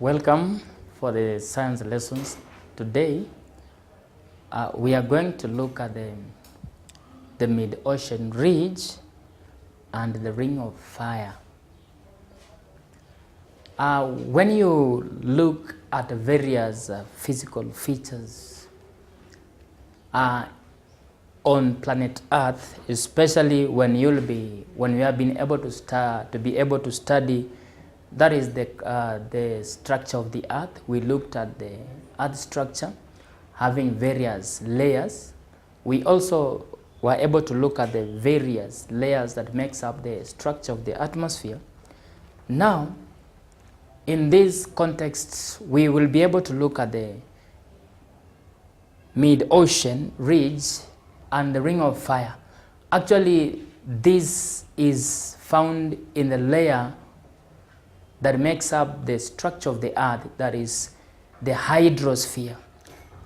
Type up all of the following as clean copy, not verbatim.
Welcome for the science lessons. Today, we are going to look at the mid-ocean ridge and the ring of fire. When you look at the various physical features on planet Earth, especially when we have been able to study that is the structure of the Earth. We looked at the Earth structure having various layers. We also were able to look at the various layers that makes up the structure of the atmosphere. Now, in this context, we will be able to look at the mid-ocean ridge and the ring of fire. Actually, this is found in the layer that makes up the structure of the Earth, that is the hydrosphere.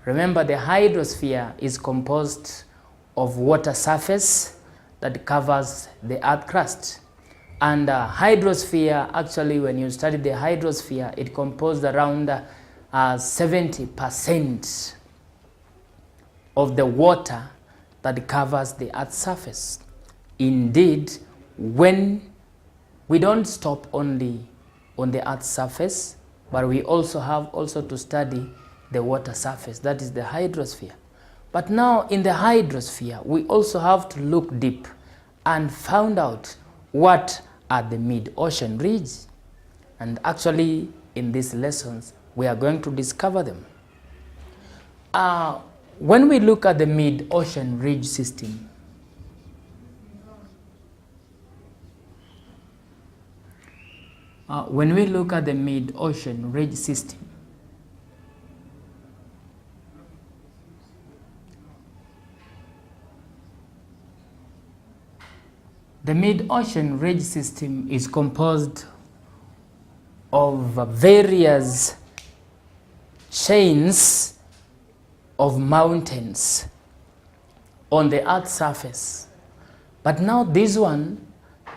Remember, the hydrosphere is composed of water surface that covers the Earth crust. And hydrosphere, actually, when you study the hydrosphere, it composed around 70% of the water that covers the Earth's surface. Indeed, when we don't stop only on the Earth's surface, but we also have to study the water surface, that is the hydrosphere. But now in the hydrosphere, we also have to look deep and find out what are the mid-ocean ridges. And actually, in these lessons, we are going to discover them. When we look at the mid-ocean ridge system, the mid-ocean ridge system is composed of various chains of mountains on the Earth's surface. But now this one,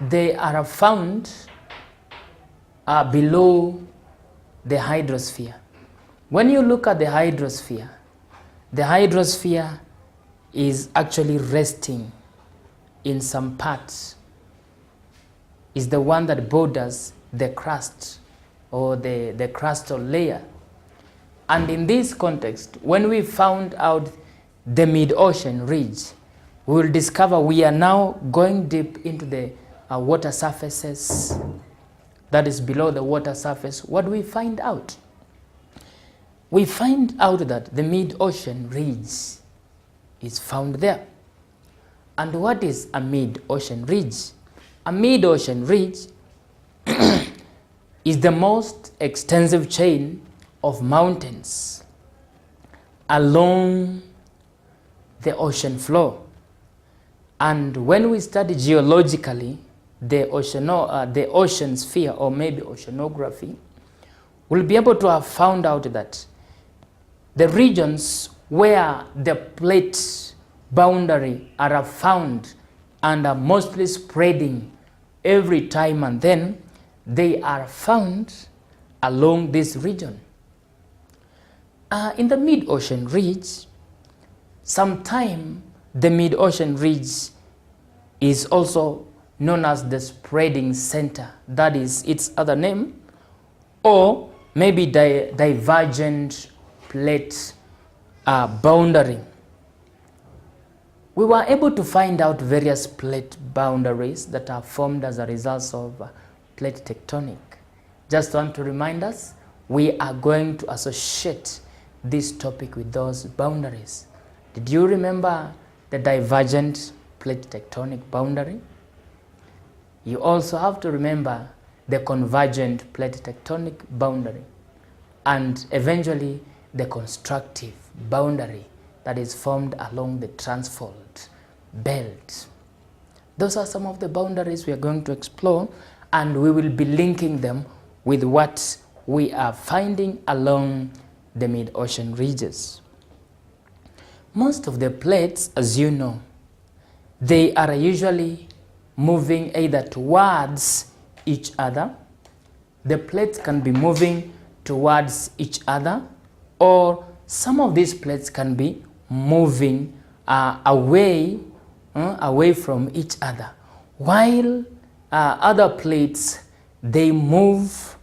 they are found below the hydrosphere. When you look at the hydrosphere is actually resting in some parts. Is the one that borders the crust or the crustal layer. And in this context, when we found out the mid-ocean ridge, we will discover we are now going deep into the water surfaces that is below the water surface. What do we find out? We find out that the mid-ocean ridge is found there. And what is a mid-ocean ridge? A mid-ocean ridge is the most extensive chain of mountains along the ocean floor. And when we study geologically the ocean sphere, or maybe oceanography, we'll be able to have found out that the regions where the plate boundary are found and are mostly spreading every time and then, they are found along this region. In the mid-ocean ridge, sometime the mid-ocean ridge is also known as the spreading center, that is its other name, or maybe divergent plate boundary. We were able to find out various plate boundaries that are formed as a result of plate tectonic. Just want to remind us, we are going to associate this topic with those boundaries. Did you remember the divergent plate tectonic boundary? You also have to remember the convergent plate tectonic boundary, and eventually the constructive boundary that is formed along the transfault belt. Those are some of the boundaries we are going to explore, and we will be linking them with what we are finding along the mid-ocean ridges. Most of the plates, as you know, they are usually moving either towards each other. The plates can be moving towards each other, or some of these plates can be moving away from each other, while other plates, they move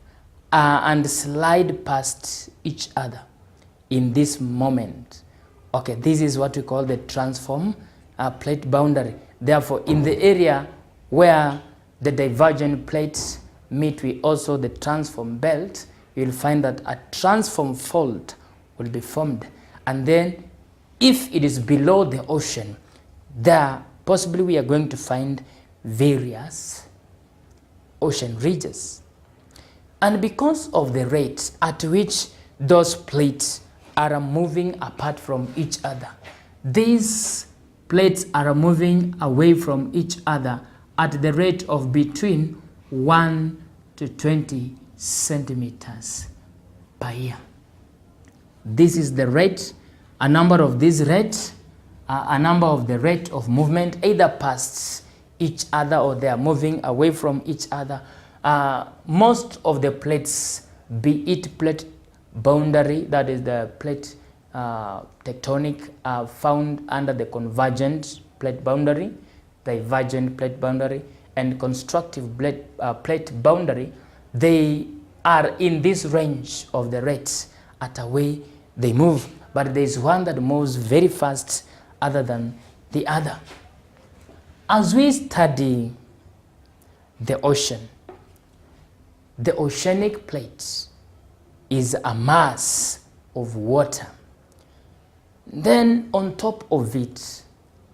and slide past each other in this moment. Okay, this is what we call the transform plate boundary. Therefore, in the area where the divergent plates meet with also the transform belt, you'll find that a transform fault will be formed. And then if it is below the ocean, there possibly we are going to find various ocean ridges. And because of the rate at which those plates are moving apart from each other, these plates are moving away from each other at the rate of between 1 to 20 centimeters per year. This is the rate, a number of these rates, a number of the rate of movement either past each other or they are moving away from each other. Most of the plates, be it plate boundary, that is the plate tectonic, are found under the convergent plate boundary, divergent plate boundary, and constructive plate boundary. They are in this range of the rates at a way they move, but there is one that moves very fast other than the other. As we study the ocean, the oceanic plate is a mass of water. Then on top of it,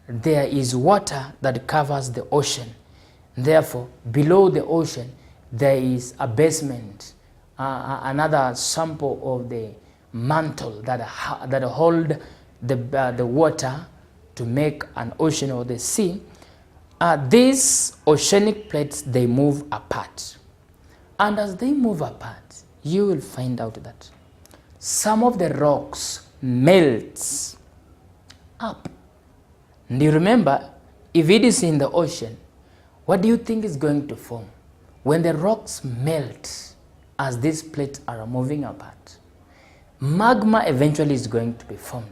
there is water that covers the ocean. Therefore, below the ocean, there is a basement, another sample of the mantle that hold the water to make an ocean or the sea. These oceanic plates, they move apart. And as they move apart, you will find out that some of the rocks melts up. And you remember, if it is in the ocean, what do you think is going to form? When the rocks melt as these plates are moving apart, magma eventually is going to be formed.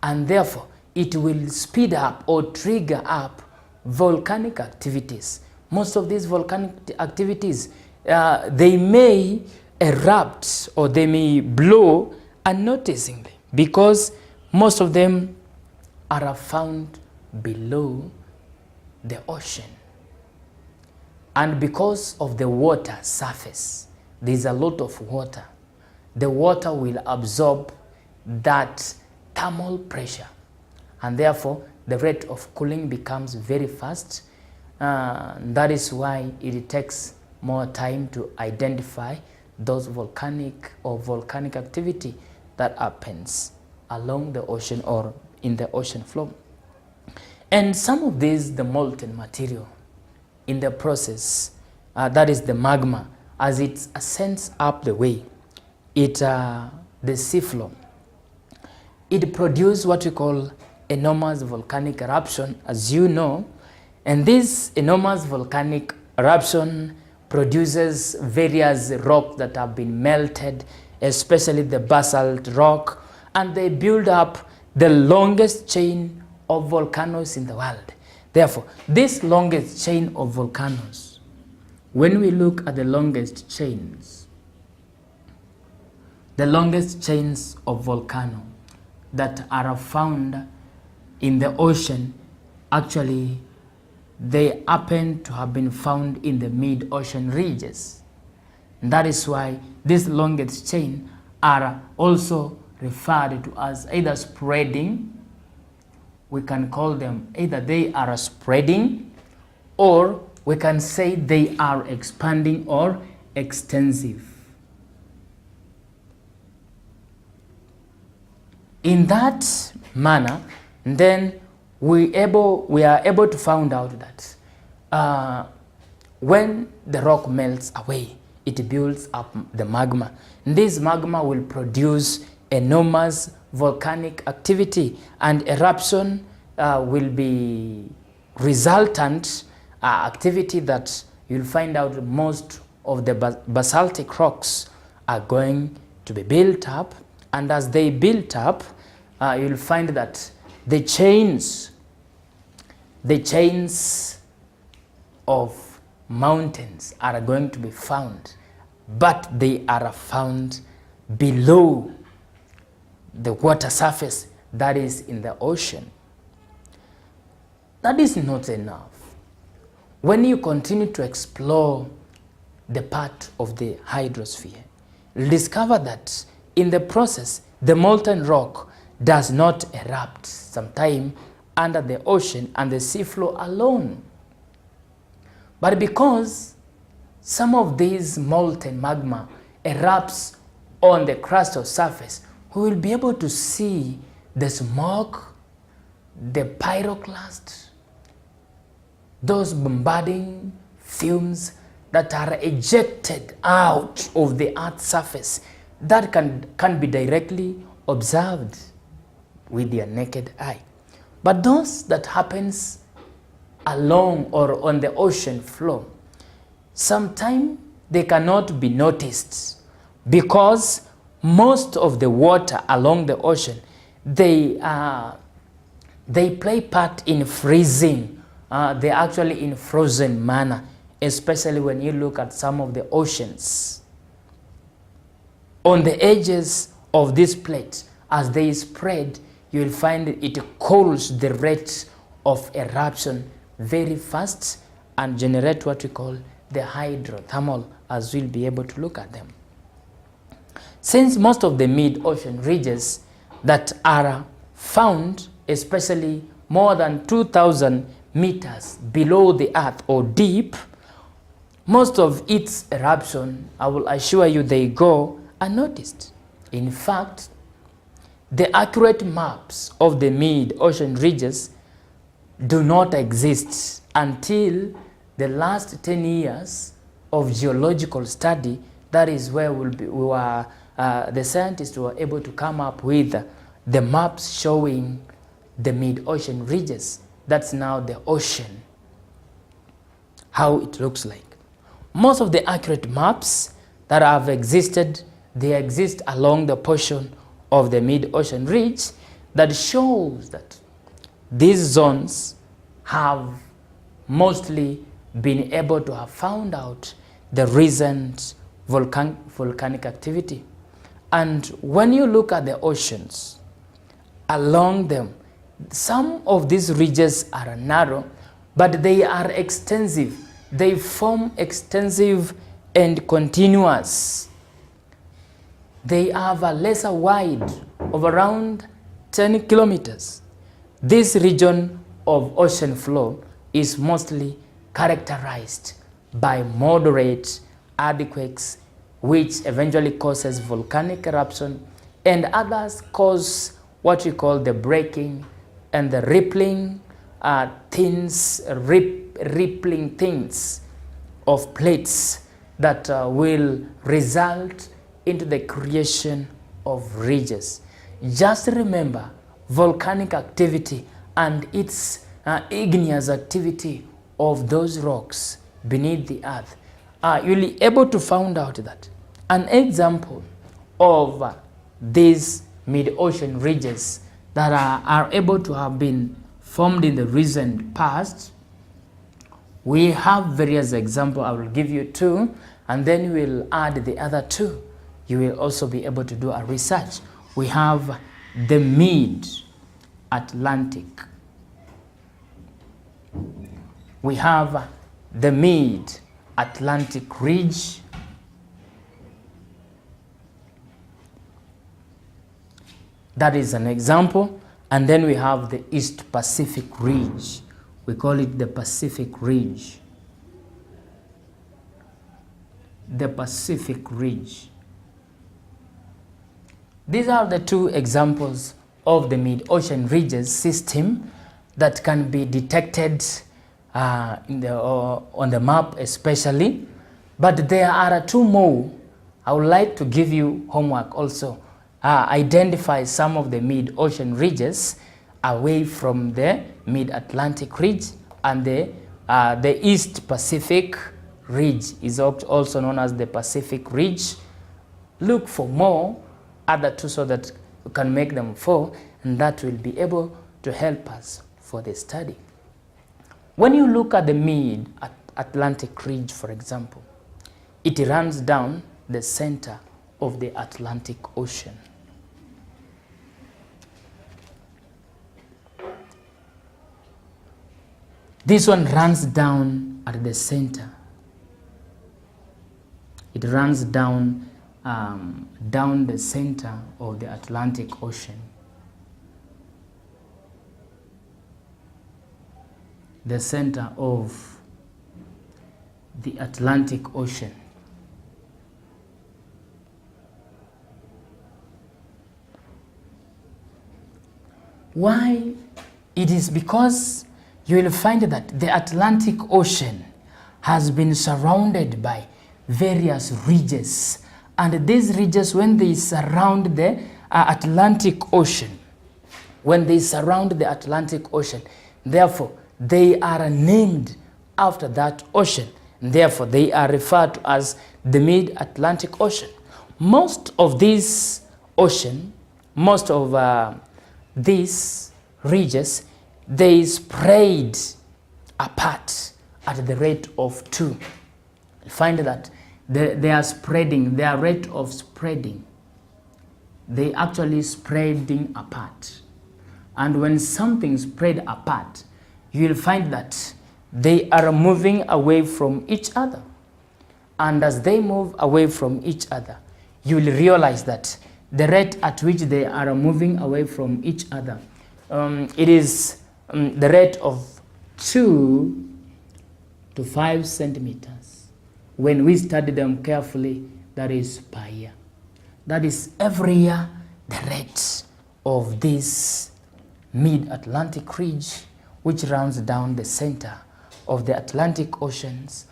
And therefore, it will speed up or trigger up volcanic activities. Most of these volcanic activities, they may erupt or they may blow unnoticingly, because most of them are found below the ocean. And because of the water surface, there's a lot of water. The water will absorb that thermal pressure, and therefore the rate of cooling becomes very fast. That is why it takes more time to identify those volcanic activity that happens along the ocean or in the ocean floor. And some of these, the molten material in the process, that is the magma, as it ascends up the way, the seafloor, it produces what we call enormous volcanic eruption, as you know. And this enormous volcanic eruption produces various rocks that have been melted, especially the basalt rock, and they build up the longest chain of volcanoes in the world. Therefore, this longest chain of volcanoes, when we look at the longest chains of volcano that are found in the ocean, actually they happen to have been found in the mid-ocean ridges. And that is why these longest chain are also referred to as either spreading. We can call them either they are spreading, or we can say they are expanding or extensive. In that manner, then we are able to find out that when the rock melts away, it builds up the magma. And this magma will produce enormous volcanic activity, and eruption will be resultant activity that you'll find out most of the basaltic rocks are going to be built up, and as they built up, you'll find that the chains of mountains are going to be found, but they are found below the water surface, that is in the ocean. That is not enough. When you continue to explore the part of the hydrosphere, you'll discover that in the process, the molten rock does not erupt sometime under the ocean and the seafloor alone. But because some of these molten magma erupts on the crustal surface, we will be able to see the smoke, the pyroclast, those bombarding fumes that are ejected out of the Earth's surface that can be directly observed with your naked eye. But those that happens along or on the ocean floor, sometimes they cannot be noticed because most of the water along the ocean, they play part in freezing. They're actually in frozen manner, especially when you look at some of the oceans. On the edges of this plate, as they spread, you will find it cools the rate of eruption very fast and generate what we call the hydrothermal, as we'll be able to look at them. Since most of the mid-ocean ridges that are found, especially more than 2,000 meters below the earth or deep, most of its eruption, I will assure you, they go unnoticed. In fact, the accurate maps of the mid-ocean ridges do not exist until the last 10 years of geological study. That is where the scientists were able to come up with the maps showing the mid-ocean ridges. That's now the ocean, how it looks like. Most of the accurate maps that have existed, they exist along the portion of the mid-ocean ridge that shows that these zones have mostly been able to have found out the recent volcanic activity. And when you look at the oceans, along them, some of these ridges are narrow, but they are extensive. They form extensive and continuous. They have a lesser wide of around 10 kilometers. This region of ocean floor is mostly characterized by moderate earthquakes, which eventually causes volcanic eruption, and others cause what we call the breaking and the rippling things of plates that will result into the creation of ridges. Just remember, volcanic activity and its igneous activity of those rocks beneath the earth. You'll be able to find out that an example of these mid-ocean ridges that are able to have been formed in the recent past, we have various examples. I will give you two, and then we'll add the other two. You will also be able to do a research. We have the mid-Atlantic. We have the mid-Atlantic ridge. That is an example. And then we have the East Pacific ridge. We call it the Pacific ridge. The Pacific ridge. These are the two examples of the mid-ocean ridges system that can be detected on the map especially. But there are two more. I would like to give you homework also. Identify some of the mid-ocean ridges away from the mid-Atlantic ridge, and the East Pacific ridge is also known as the Pacific ridge. look for more other two so that you can make them 4, and that will be able to help us for the study. When you look at the mid-Atlantic ridge, for example, it runs down the center of the Atlantic Ocean. This one runs down at the center. It runs down the center of the Atlantic Ocean. The center of the Atlantic Ocean. Why? It is because you will find that the Atlantic Ocean has been surrounded by various ridges, and these ridges, when they surround the Atlantic Ocean, therefore they are named after that ocean. Therefore, they are referred to as the mid-Atlantic Ocean. Most of these ridges, they spread apart at the rate of 2. You find that their rate of spreading, they actually spreading apart. And when something spread apart, you will find that they are moving away from each other. And as they move away from each other, you will realize that the rate at which they are moving away from each other, it is the rate of 2 to 5 centimeters. When we study them carefully, that is per year. That is every year the rate of this mid-Atlantic ridge, which runs down the center of the Atlantic Oceans,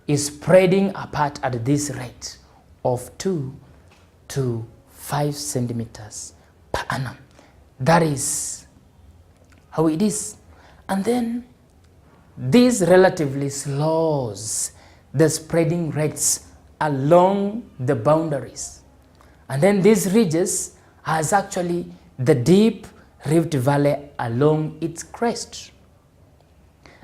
is spreading apart at this rate of 2 to 5 centimeters per annum. That is how it is. And then this relatively slows the spreading rates along the boundaries. And then these ridges has actually the deep Rift Valley along its crest.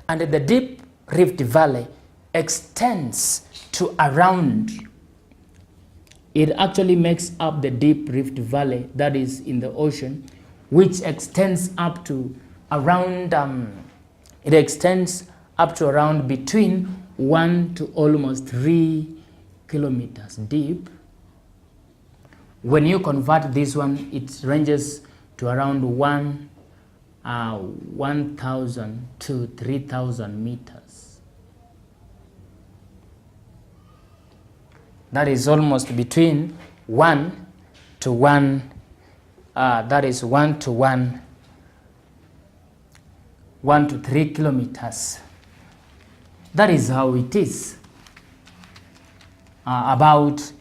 And the deep Rift Valley extends to around, it actually makes up the deep Rift Valley that is in the ocean, which extends up to around, between 1 to almost 3 kilometers deep. When you convert this one, it ranges to around 1,000 to 3,000 meters. That is almost between 1 to 1, that is 1 to 1, 1 to 3 kilometers. That is how it is about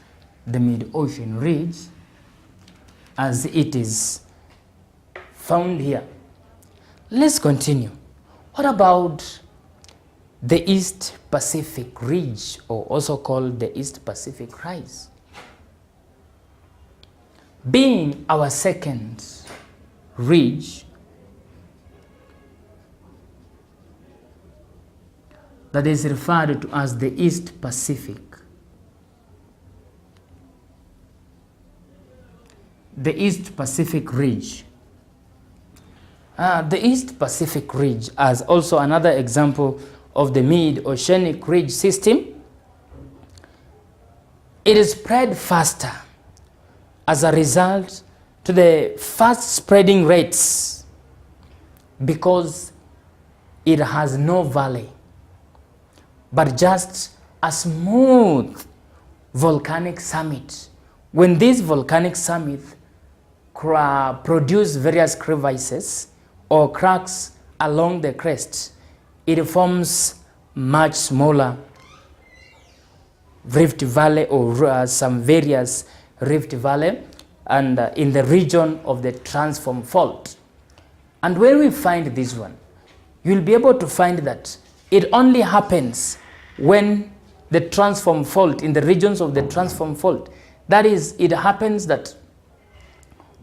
the mid-ocean ridge as it is found here. Let's continue. What about the East Pacific Ridge, or also called the East Pacific Rise? Being our second ridge that is referred to as the East Pacific. The East Pacific Ridge. The East Pacific Ridge as also another example of the mid-oceanic ridge system. It is spread faster as a result to the fast spreading rates because it has no valley, but just a smooth volcanic summit. When this volcanic summit produce various crevices or cracks along the crest, it forms much smaller rift valley or some various rift valley and in the region of the transform fault. And when we find this one, you'll be able to find that it only happens when the transform fault, in the regions of the transform fault, That is, it happens that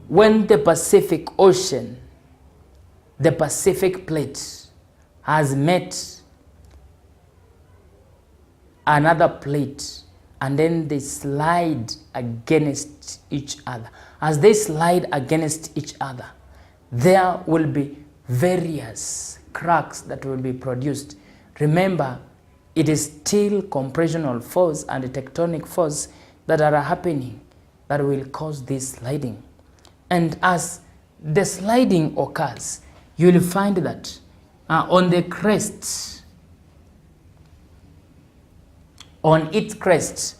when the Pacific Ocean, the Pacific plate has met another plate, and then they slide against each other. As they slide against each other, there will be various cracks that will be produced. Remember, it is still compressional force and tectonic force that are happening that will cause this sliding. And as the sliding occurs, you will find that on the crest, on its crest,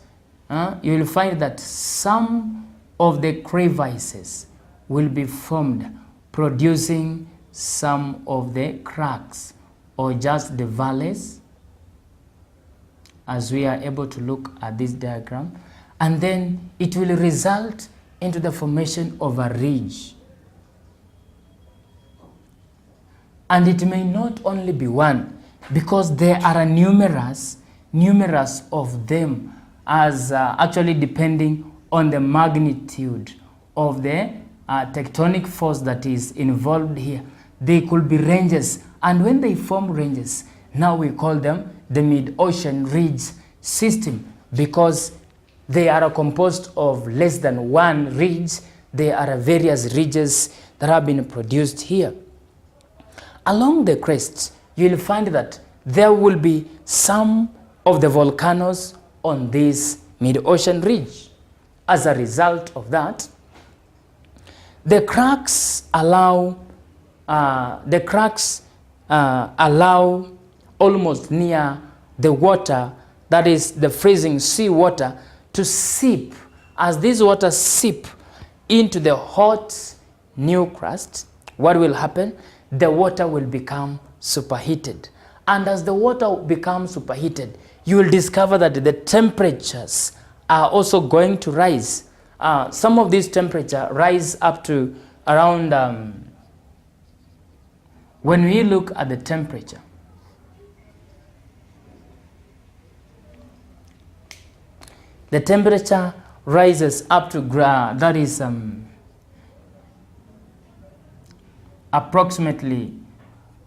you will find that some of the crevices will be formed, producing some of the cracks or just the valleys, as we are able to look at this diagram. And then it will result into the formation of a ridge. And it may not only be one, because there are numerous of them, as actually depending on the magnitude of the tectonic force that is involved here. They could be ranges, and when they form ranges, now we call them the mid-ocean ridge system, because they are composed of less than one ridge. There are various ridges that have been produced here. Along the crest, you'll find that there will be some of the volcanoes on this mid-ocean ridge. As a result of that, the cracks allow almost near the water, that is the freezing sea water, to seep. As this water seep into the hot new crust, what will happen? The water will become superheated. And as the water becomes superheated, you will discover that the temperatures are also going to rise. Some of these temperatures rise up to around, when we look at the temperature, the temperature rises up to, that is approximately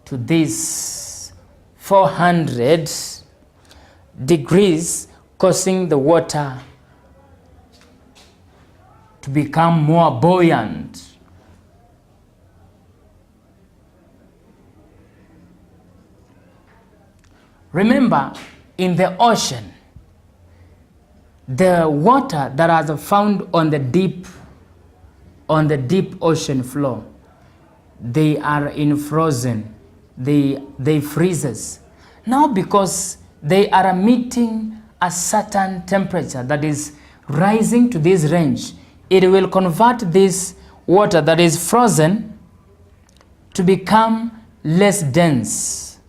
to this 400 degrees, causing the water to become more buoyant. Remember, in the ocean, the water that are found on the deep ocean floor, they are frozen. They freezes. Now, because they are emitting a certain temperature that is rising to this range, it will convert this water that is frozen to become less dense.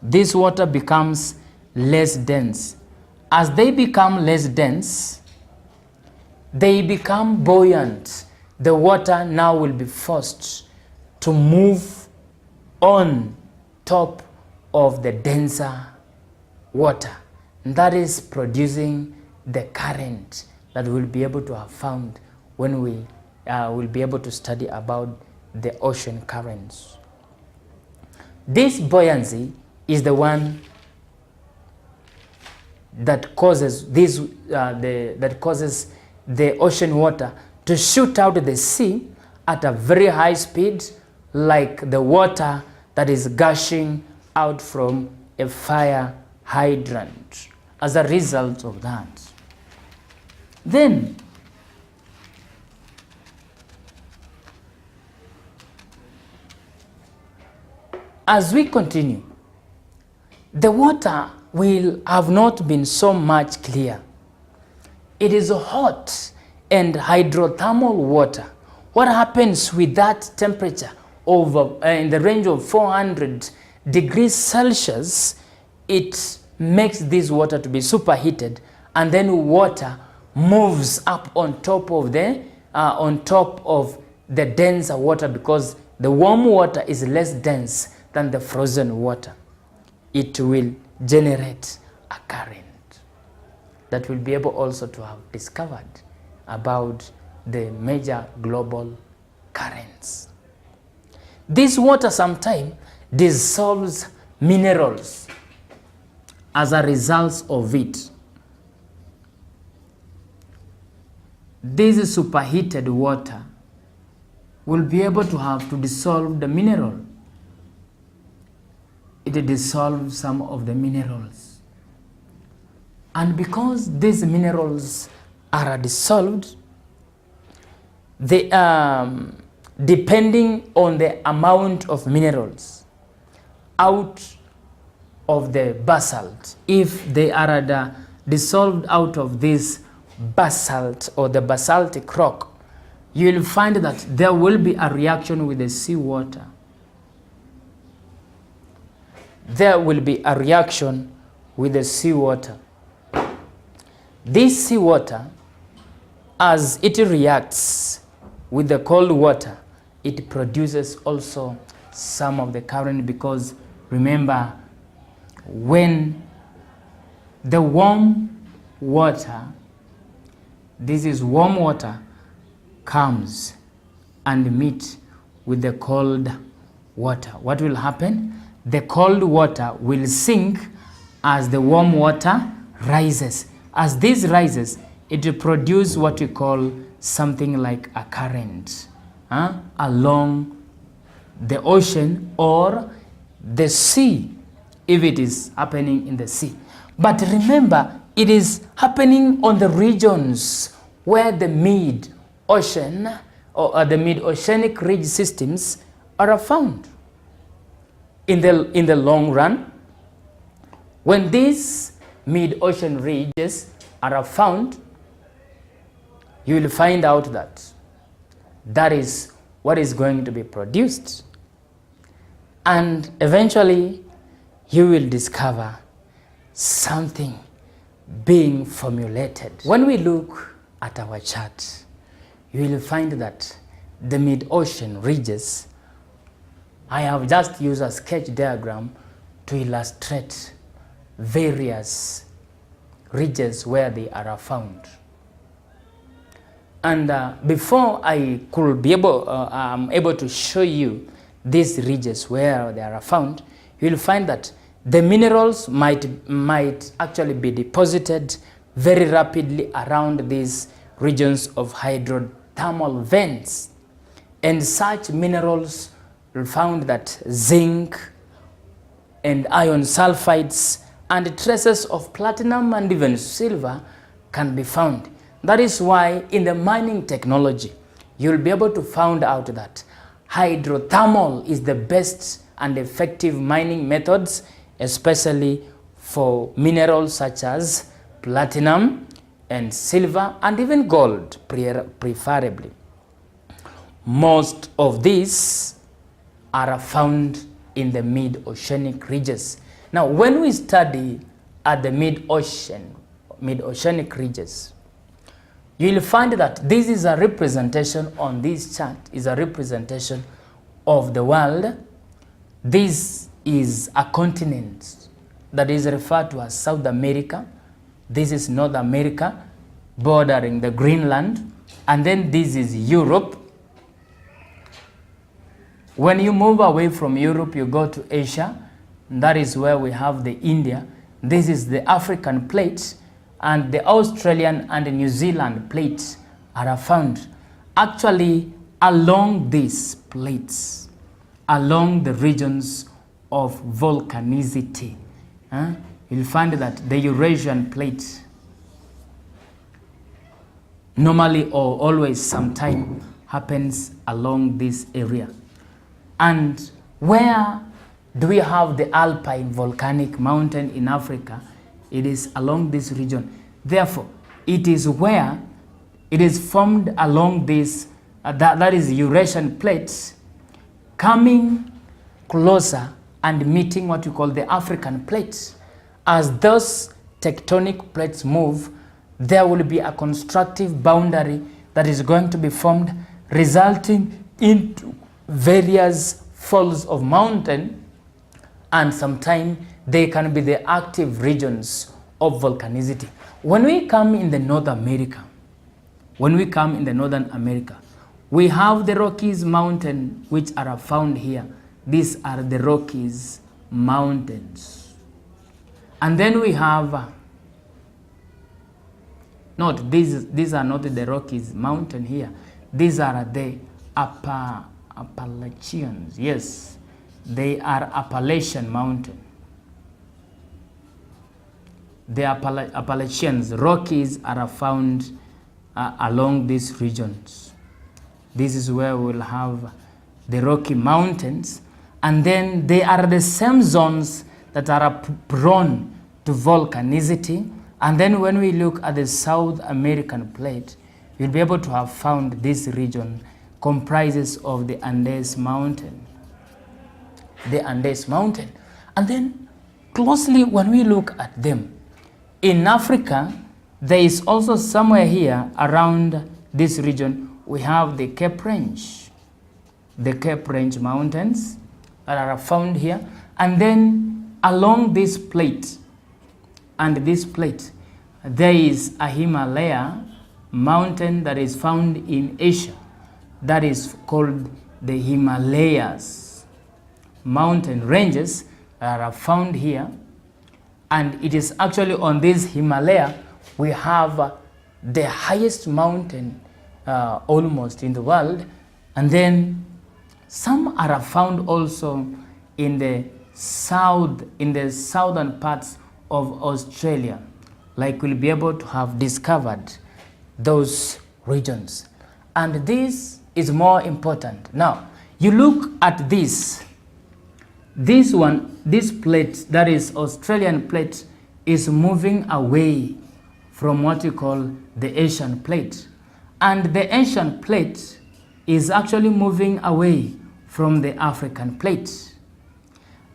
This water becomes less dense. As they become less dense, they become buoyant. The water now will be forced to move on top of the denser water. And that is producing the current that we'll be able to have found when we will be able to study about the ocean currents. This buoyancy is the one that causes that causes the ocean water to shoot out of the sea at a very high speed, like the water that is gushing out from a fire hydrant. As a result of that, then as we continue, the water will have not been so much clear. It is hot and hydrothermal water. What happens with that temperature of in the range of 400 degrees Celsius? It makes this water to be superheated, and then water moves up on top of the denser water, because the warm water is less dense than the frozen water. It will generate a current. that will be able also to have discovered about the major global currents. This water sometimes dissolves minerals as a result of it. This superheated water will be able to have to dissolve the mineral. It dissolves some of the minerals. And because these minerals are dissolved, they depending on the amount of minerals out of the basalt. If they are dissolved out of this basalt or the basaltic rock, you will find that there will be a reaction with the seawater. There will be a reaction with the seawater. This seawater, as it reacts with the cold water, it produces also some of the current, because remember, when the warm water, this is warm water, comes and meet with the cold water, what will happen? The cold water will sink as the warm water rises. As this rises, it will produce what we call something like a current along the ocean or the sea, if it is happening in the sea. But remember, it is happening on the regions where the mid-ocean or the mid-oceanic ridge systems are found. In the long run, when these mid-ocean ridges are found, you will find out that that is what is going to be produced. And eventually, you will discover something being formulated. When we look at our chart, you will find that the mid-ocean ridges, I have just used a sketch diagram to illustrate various ridges where they are found. And before I could be able to show you these ridges where they are found, you will find that the minerals might actually be deposited very rapidly around these regions of hydrothermal vents. And such minerals found that zinc and iron sulfides and traces of platinum and even silver can be found. That is why in the mining technology, you'll be able to find out that hydrothermal is the best and effective mining methods, especially for minerals such as platinum and silver and even gold, preferably. Most of these are found in the mid-oceanic ridges. Now, when we study at the mid-oceanic ridges, you will find that this is a representation on this chart, is a representation of the world. This is a continent that is referred to as South America. This is North America, bordering the Greenland. And then this is Europe. When you move away from Europe, you go to Asia. That is where we have the India. This is the African plate. And the Australian and the New Zealand plates are found actually along these plates, along the regions of volcanicity. You'll find that the Eurasian plate normally or always sometime happens along this area. And where do we have the alpine volcanic mountain in Africa? It is along this region. Therefore, it is where it is formed along this, that is Eurasian plates, coming closer and meeting what we call the African plates. As those tectonic plates move, there will be a constructive boundary that is going to be formed, resulting into various falls of mountain, and sometimes they can be the active regions of volcanicity. when we come in the North America, when we come in the Northern America, we have the Rockies Mountain, which are found here. These are the Rockies Mountains. And then we have, these are not the Rockies Mountain here. These are the Appalachians. Yes, they are Appalachian Mountain. The Appalachians, Rockies are found along these regions. This is where we'll have the Rocky Mountains, and then they are the same zones that are prone to volcanicity. And then when we look at the South American plate, you'll be able to have found this region comprises of the Andes Mountain. The Andes Mountain. And then closely when we look at them, in Africa, there is also somewhere here around this region, we have the Cape Range. The Cape Range Mountains that are found here. And then along this plate, and this plate, there is a Himalaya mountain that is found in Asia. That is called the Himalayas mountain ranges that are found here. And it is actually on this Himalaya we have the highest mountain almost in the world. And then some are found also in the southern parts of Australia. Like we'll be able to have discovered those regions. And this is more important. Now, you look at this plate, that is Australian plate, is moving away from what you call the Asian plate. And the Asian plate is actually moving away from the African plate.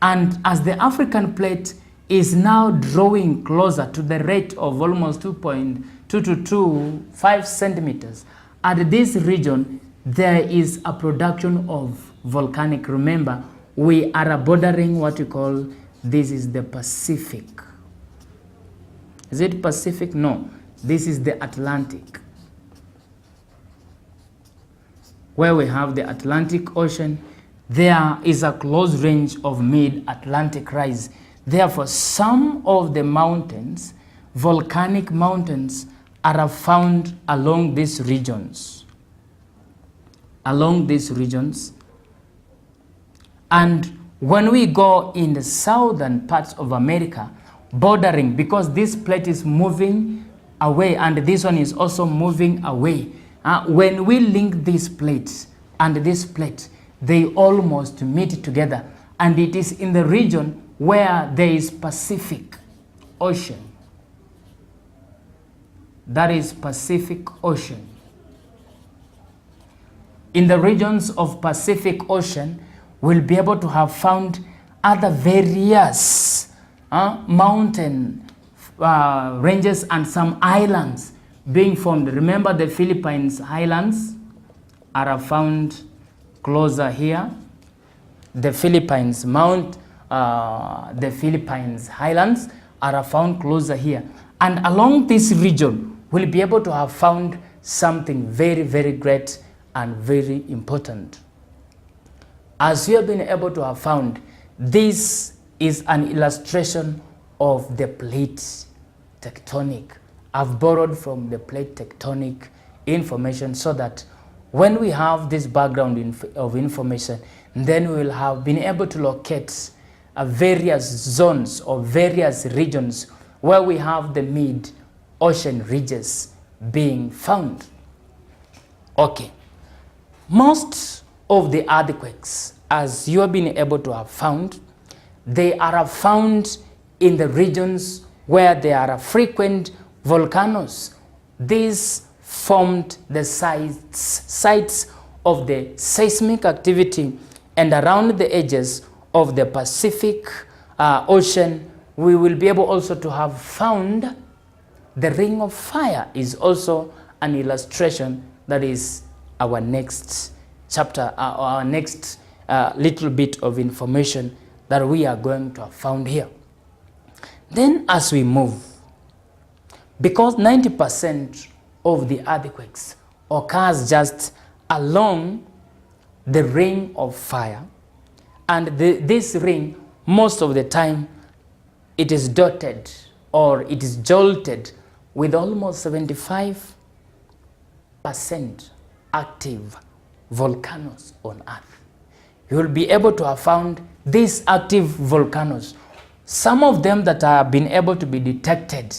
And as the African plate is now drawing closer to the rate of almost 2.225 centimeters, at this region there is a production of volcanic. Remember, we are bordering what you call, this is the Pacific. Is it Pacific? No, this is the Atlantic, where we have the Atlantic Ocean. There is a close range of mid-Atlantic rise. Therefore, some of the mountains, volcanic mountains, are found along these regions. Along these regions. And when we go in the southern parts of America, bordering, because this plate is moving away and this one is also moving away. When we link these plates and this plate, they almost meet together. And it is in the region where there is Pacific Ocean. That is Pacific Ocean. In the regions of Pacific Ocean, we'll be able to have found other various mountain ranges and some islands being formed. Remember, the Philippines Highlands are found closer here. The Philippines Highlands are found closer here. And along this region, we'll be able to have found something very, very great and very important. As we have been able to have found, this is an illustration of the plate tectonic. I've borrowed from the plate tectonic information so that when we have this background of information, then we will have been able to locate various zones or various regions where we have the mid-ocean ridges being found. Okay. Most of the earthquakes, as you have been able to have found, they are found in the regions where there are frequent volcanoes. These formed the sites of the seismic activity, and around the edges of the Pacific Ocean, we will be able also to have found the ring of fire. Is also an illustration that is our next chapter, our next little bit of information that we are going to have found here. Then as we move, because 90% of the earthquakes occurs just along the ring of fire, and this ring, most of the time, it is dotted or it is jolted with almost 75% active volcanoes on Earth. You will be able to have found these active volcanoes, some of them that have been able to be detected.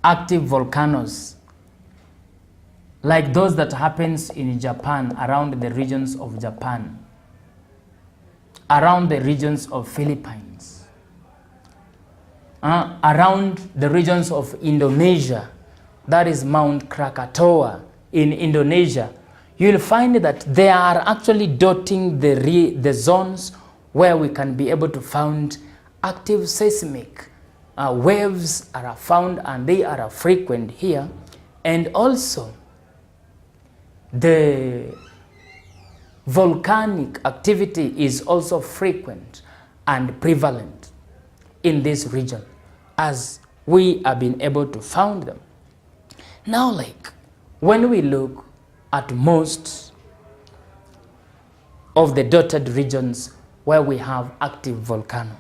Active volcanoes like those that happens in Japan, around the regions of Japan, around the regions of Philippines, around the regions of Indonesia, that is Mount Krakatoa in Indonesia. You'll find that they are actually dotting the zones where we can be able to find active seismic waves are found, and they are frequent here. And also the volcanic activity is also frequent and prevalent in this region, as we have been able to find them. Now, like when we look at most of the dotted regions where we have active volcano,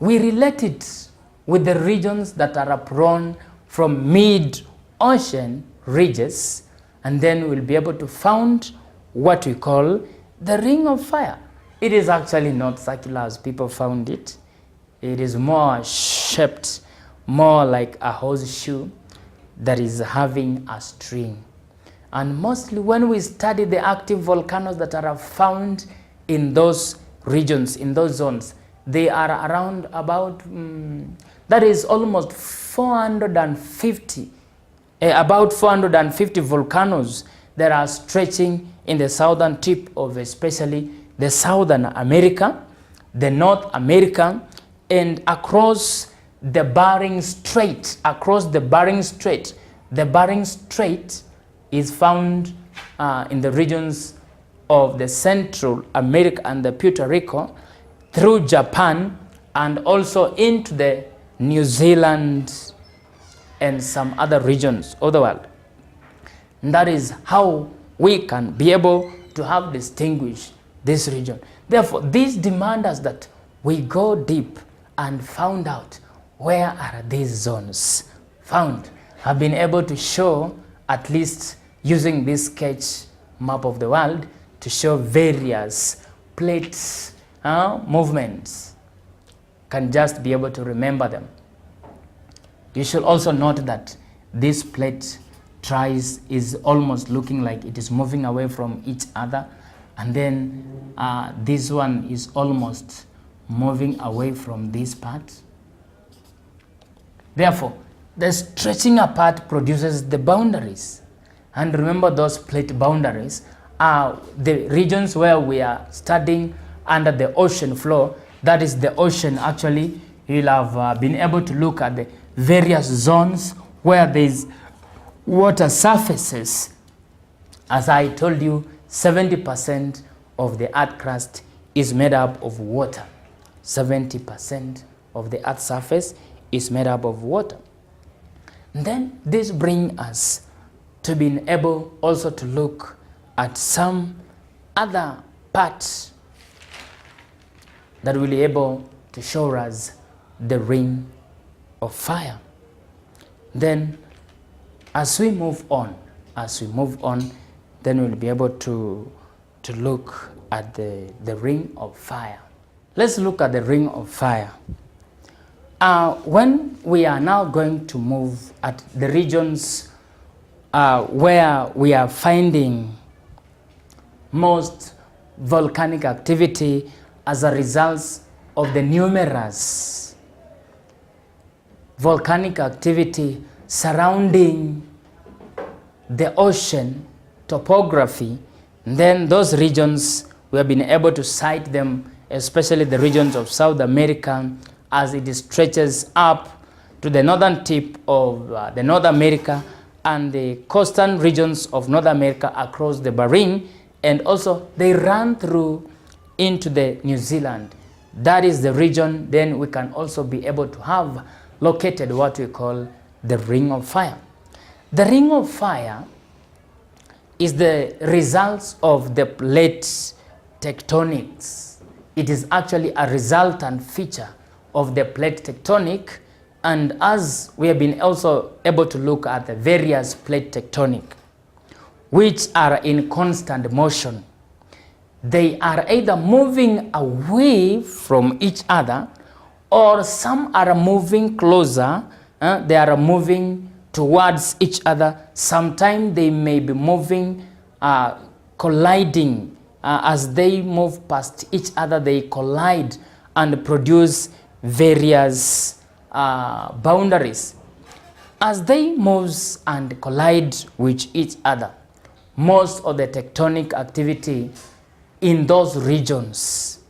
we relate it with the regions that are prone from mid-ocean ridges, and then we'll be able to find what we call the ring of fire. It is actually not circular as people found it. It is more shaped, more like a horseshoe that is having a string. And mostly when we study the active volcanoes that are found in those regions, in those zones, they are around about, that is almost 450, about 450 volcanoes that are stretching in the southern tip of especially the Southern America, the North America, and across the Bering Strait, The Bering Strait is found in the regions of the Central America and the Puerto Rico, through Japan, and also into the New Zealand and some other regions of the world. And that is how we can be able to have distinguished this region. Therefore, this demands us that we go deep and find out where are these zones found. I've been able to show, at least using this sketch map of the world, to show various plates movements. Can just be able to remember them. You should also note that this plate is almost looking like it is moving away from each other, and then this one is almost moving away from this part. Therefore, the stretching apart produces the boundaries. And remember, those plate boundaries are the regions where we are studying under the ocean floor. That is the ocean. Actually, you'll have been able to look at the various zones where there's water surfaces. As I told you, 70% of the earth crust is made up of water. 70% of the earth's surface is made up of water. And then this brings us to being able also to look at some other parts that will be able to show us the ring of fire. Then as we move on, then we'll be able to look at the ring of fire. Let's look at the ring of fire. When we are now going to move at the regions where we are finding most volcanic activity as a result of the numerous volcanic activity surrounding the ocean topography, then those regions we have been able to cite them, especially the regions of South America, as it stretches up to the northern tip of the North America and the coastal regions of North America across the Bering, and also they run through into the New Zealand. That is the region then we can also be able to have located what we call the Ring of Fire. The Ring of Fire is the results of the plate tectonics. It is actually a resultant feature of the plate tectonic, and as we have been also able to look at the various plate tectonic which are in constant motion, they are either moving away from each other or some are moving closer, they are moving towards each other. Sometimes they may be moving, colliding. As they move past each other, they collide and produce various boundaries. As they move and collide with each other, most of the tectonic activity in those regions,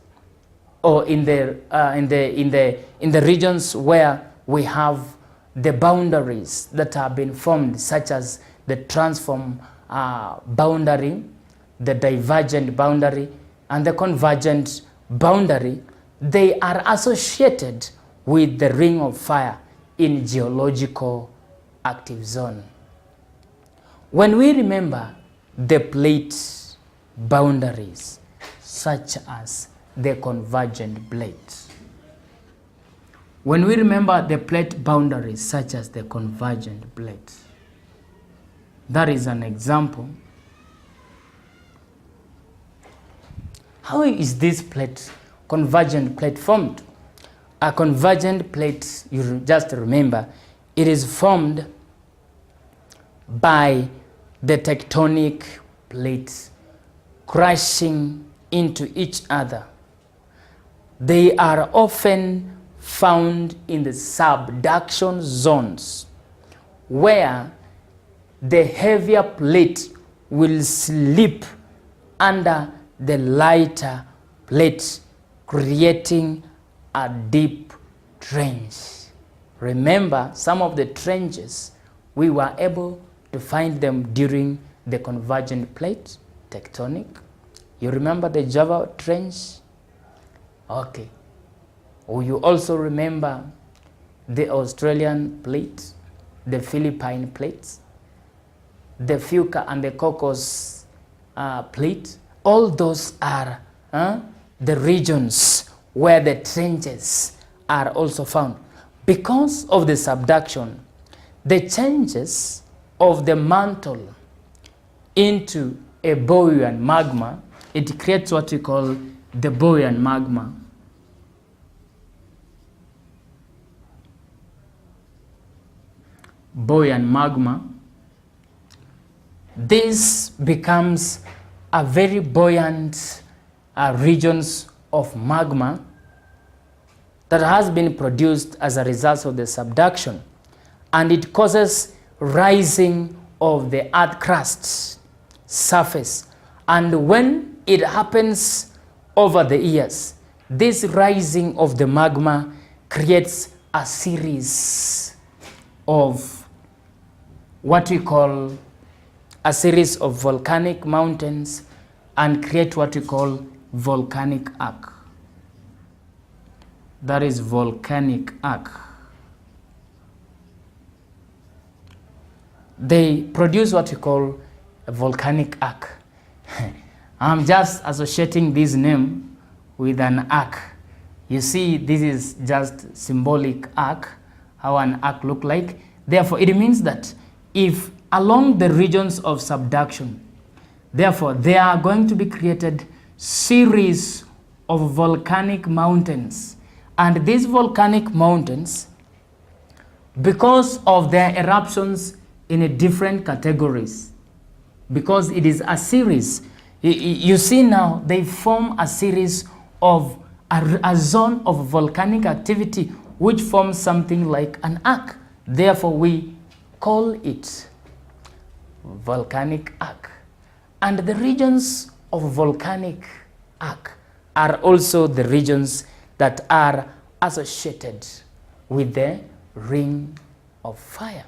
or in the regions where we have the boundaries that have been formed, such as the transform boundary, the divergent boundary, and the convergent boundary, they are associated with the Ring of Fire in geological active zone. When we remember the plate boundaries, such as the convergent plate, when we remember the plate boundaries such as the convergent plate, that is an example. How is this plate, convergent plate, formed? A convergent plate, you just remember, it is formed by the tectonic plates crashing into each other. They are often found in the subduction zones, where the heavier plate will slip under the lighter plate, creating a deep trench. Remember, some of the trenches, we were able to find them during the convergent plate tectonic. You remember the Java Trench? Okay. Or you also remember the Australian plate, the Philippine plates, the Fuca and the Cocos plate. All those are the regions where the trenches are also found. Because of the subduction, the changes of the mantle into a buoyant magma, it creates what we call the buoyant magma. Buoyant magma. This becomes a very buoyant regions of magma that has been produced as a result of the subduction, and it causes rising of the earth crust surface. And when it happens over the years, this rising of the magma creates a series of what we call a series of volcanic mountains, and create what we call volcanic arc. That is volcanic arc. They produce what we call a volcanic arc. I'm just associating this name with an arc. You see, this is just symbolic arc, how an arc look like. Therefore, it means that if along the regions of subduction, therefore, there are going to be created series of volcanic mountains. And these volcanic mountains, because of their eruptions in different categories, because it is a series, you see now they form a series of a zone of volcanic activity which forms something like an arc. Therefore, we call it volcanic arc. And the regions of volcanic arc are also the regions that are associated with the Ring of Fire.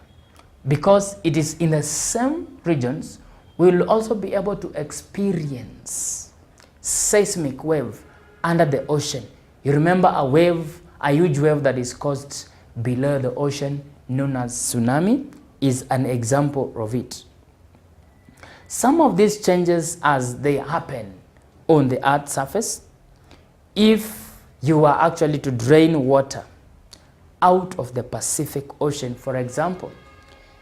Because it is in the same regions, we will also be able to experience seismic wave under the ocean. You remember a wave, a huge wave that is caused below the ocean, known as tsunami, is an example of it. Some of these changes, as they happen on the Earth's surface, if you are actually to drain water out of the Pacific Ocean, for example,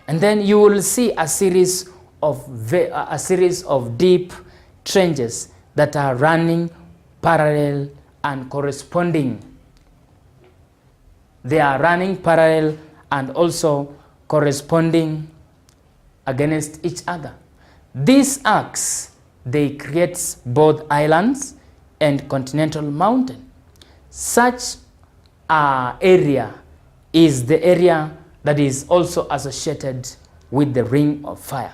and then you will see a series of deep trenches that are running parallel and corresponding. They are running parallel and also corresponding against each other. These arcs, they create both islands and continental mountain. Such area is the area that is also associated with the ring of fire.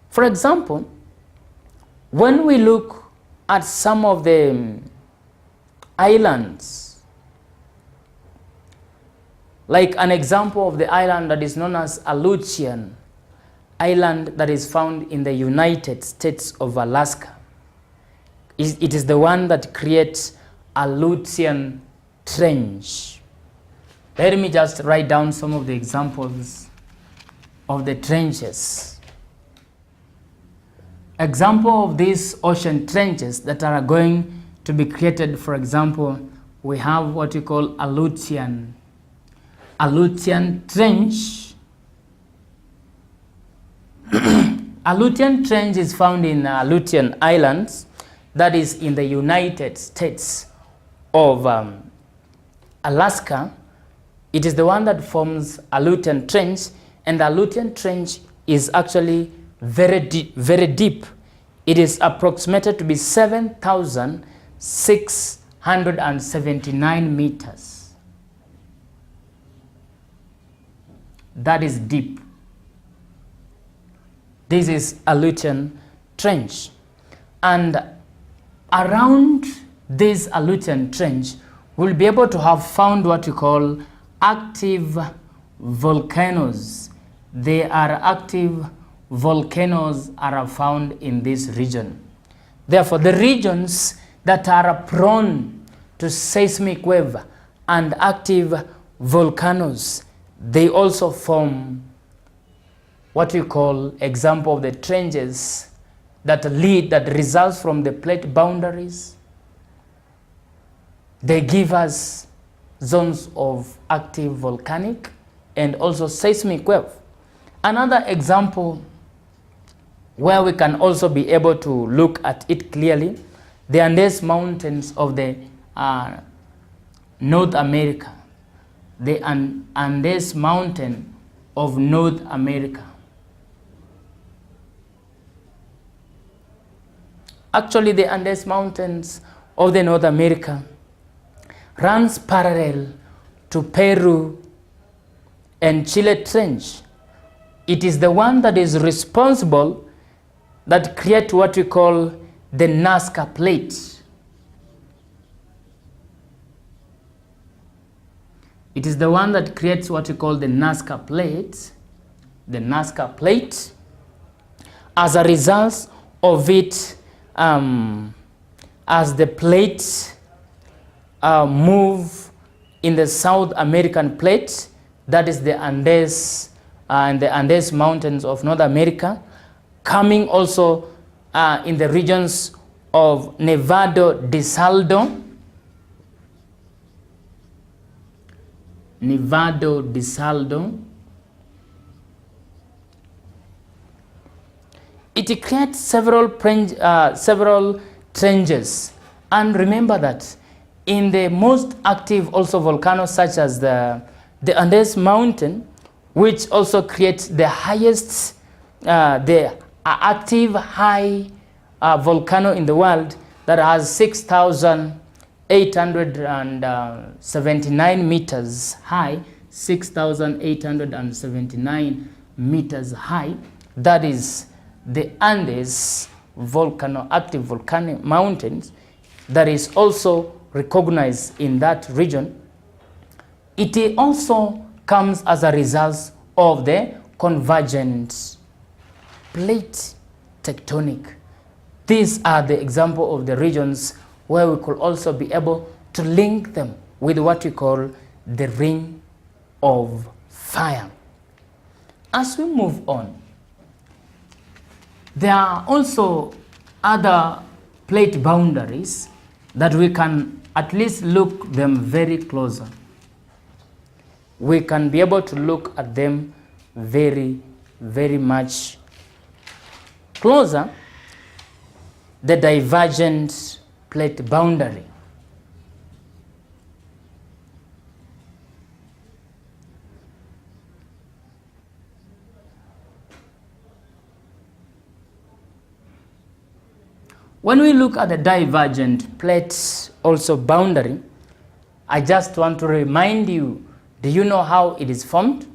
For example, when we look at some of the islands, like an example of the island that is known as Aleutian Island, that is found in the United States of Alaska. It is the one that creates Aleutian Trench. Let me just write down some of the examples of the trenches. Example of these ocean trenches that are going to be created, for example, we have what we call Aleutian Trench. Aleutian Trench is found in Aleutian Islands, that is in the United States of Alaska. It is the one that forms Aleutian Trench, and the Aleutian Trench is actually very deep. It is approximated to be 7,679 meters. That is deep. This is Aleutian Trench. And around this Aleutian Trench, we'll be able to have found what we call active volcanoes. They are active volcanoes are found in this region. Therefore, the regions that are prone to seismic wave and active volcanoes, they also form what we call example of the trenches that results from the plate boundaries. They give us zones of active volcanic and also seismic wave. Another example where we can also be able to look at it clearly, the Andes Mountains of the North America. The Andes Mountain of North America. Actually, the Andes Mountains of the North America runs parallel to Peru and Chile Trench. It is the one that is responsible that create what we call the Nazca Plate. It is the one that creates what we call the Nazca Plate. The Nazca Plate. As a result of it, as the plates move in the South American plate, that is the Andes and the Andes Mountains of North America, coming also in the regions of Nevado de Saldo, it creates several trenches. And remember that in the most active also volcanoes, such as the Andes Mountain, which also creates the highest, the active high volcano in the world, that has 6,879 meters high, 6,879 meters high. That is the Andes volcano, active volcanic mountains, that is also recognized in that region. It also comes as a result of the convergent plate tectonic. These are the example of the regions where we could also be able to link them with what we call the ring of fire. As we move on, there are also other plate boundaries that we can at least look them very closer. We can be able to look at them very, very much closer. The divergent plate boundary. When we look at the divergent plate also boundary, I just want to remind you, do you know how it is formed?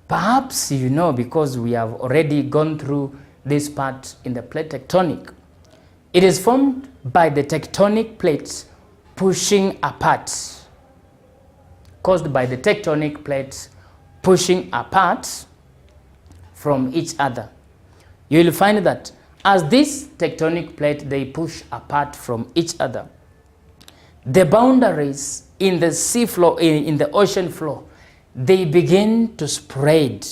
Perhaps you know, because we have already gone through this part in the plate tectonic. It is formed by the tectonic plates pushing apart, caused by the tectonic plates pushing apart from each other. You will find that as this tectonic plate, they push apart from each other, the boundaries in the sea floor, in the ocean floor, they begin to spread.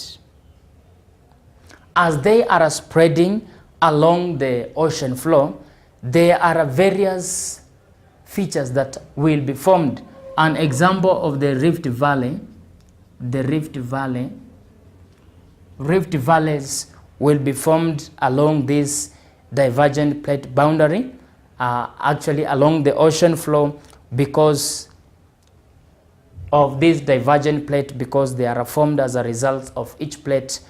As they are spreading along the ocean floor, there are various features that will be formed. An example of the Rift Valley, Rift Valleys will be formed along this divergent plate boundary, actually along the ocean floor, because of this divergent plate, because they are formed as a result of each plate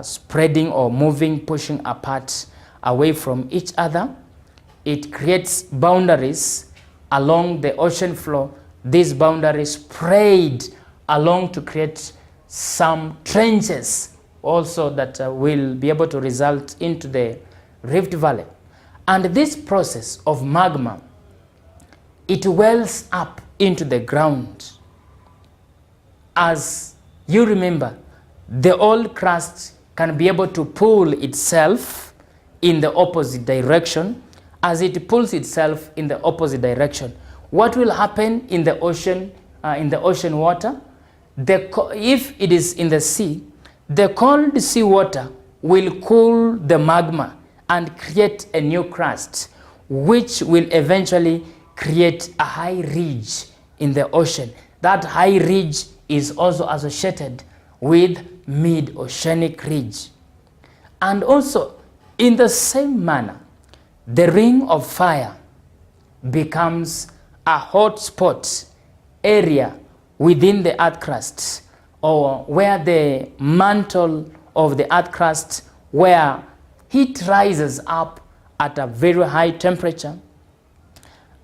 spreading or moving, pushing apart away from each other. It creates boundaries along the ocean floor. These boundaries spread along to create some trenches also that will be able to result into the Rift Valley. And this process of magma, it wells up into the ground. As you remember, the old crust can be able to pull itself in the opposite direction. As it pulls itself in the opposite direction, what will happen in the ocean water? If it is in the sea, the cold sea water will cool the magma and create a new crust, which will eventually create a high ridge in the ocean. That high ridge is also associated with mid-oceanic ridge. And also, in the same manner, the ring of fire becomes a hot spot area within the earth crust, or where the mantle of the earth crust, where heat rises up at a very high temperature,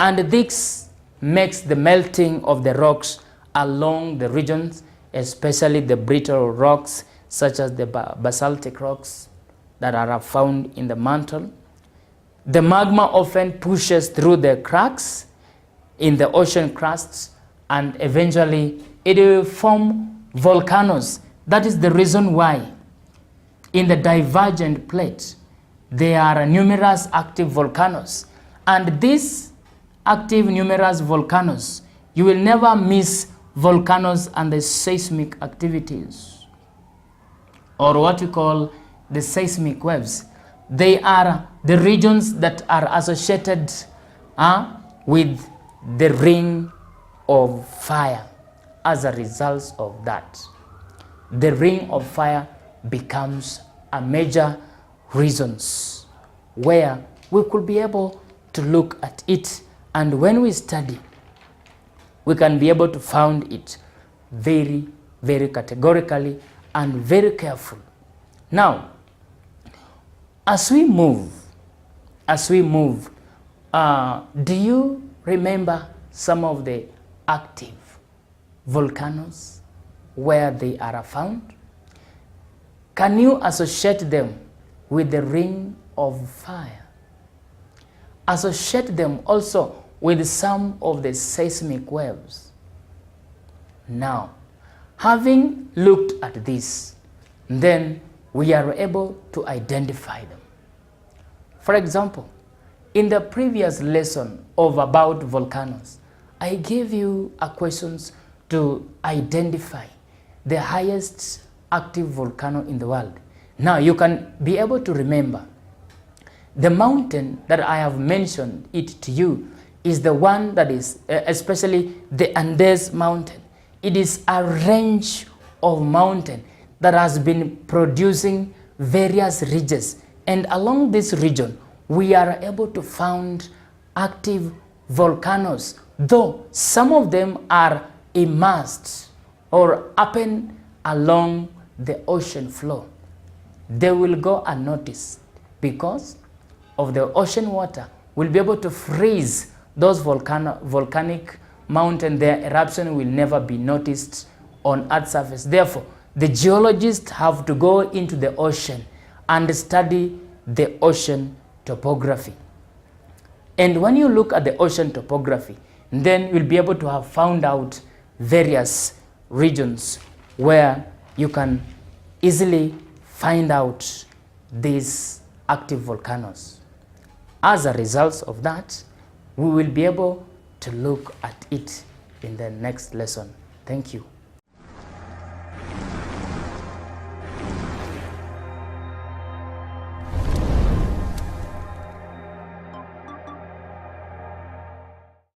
and this makes the melting of the rocks along the regions, especially the brittle rocks such as the basaltic rocks that are found in the mantle. The magma often pushes through the cracks in the ocean crusts, and eventually it will form volcanoes. That is the reason why in the divergent plate there are numerous active volcanoes. And these active numerous volcanoes, you will never miss volcanoes and the seismic activities, or what we call the seismic waves. They are the regions that are associated with the ring of fire. As a result of that, the ring of fire becomes a major reasons where we could be able to look at it, and when we study, we can be able to find it very, very categorically and very careful. Now, as we move, do you remember some of the active volcanoes where they are found? Can you associate them with the ring of fire? Associate them also with some of the seismic waves. Now, having looked at this, then we are able to identify them. For example, in the previous lesson of about volcanoes, I gave you a questions to identify the highest active volcano in the world. Now you can be able to remember the mountain that I have mentioned it to you is the one that is especially the Andes mountain. It is a range of mountain that has been producing various ridges, and along this region we are able to find active volcanoes, though some of them are immersed or happen along the ocean floor. They will go unnoticed because of the ocean water will be able to freeze those volcanic mountain. Their eruption will never be noticed on Earth's surface. Therefore, the geologists have to go into the ocean and study the ocean topography. And when you look at the ocean topography, then you'll be able to have found out various regions where you can easily find out these active volcanoes. As a result of that, we will be able to look at it in the next lesson. Thank you.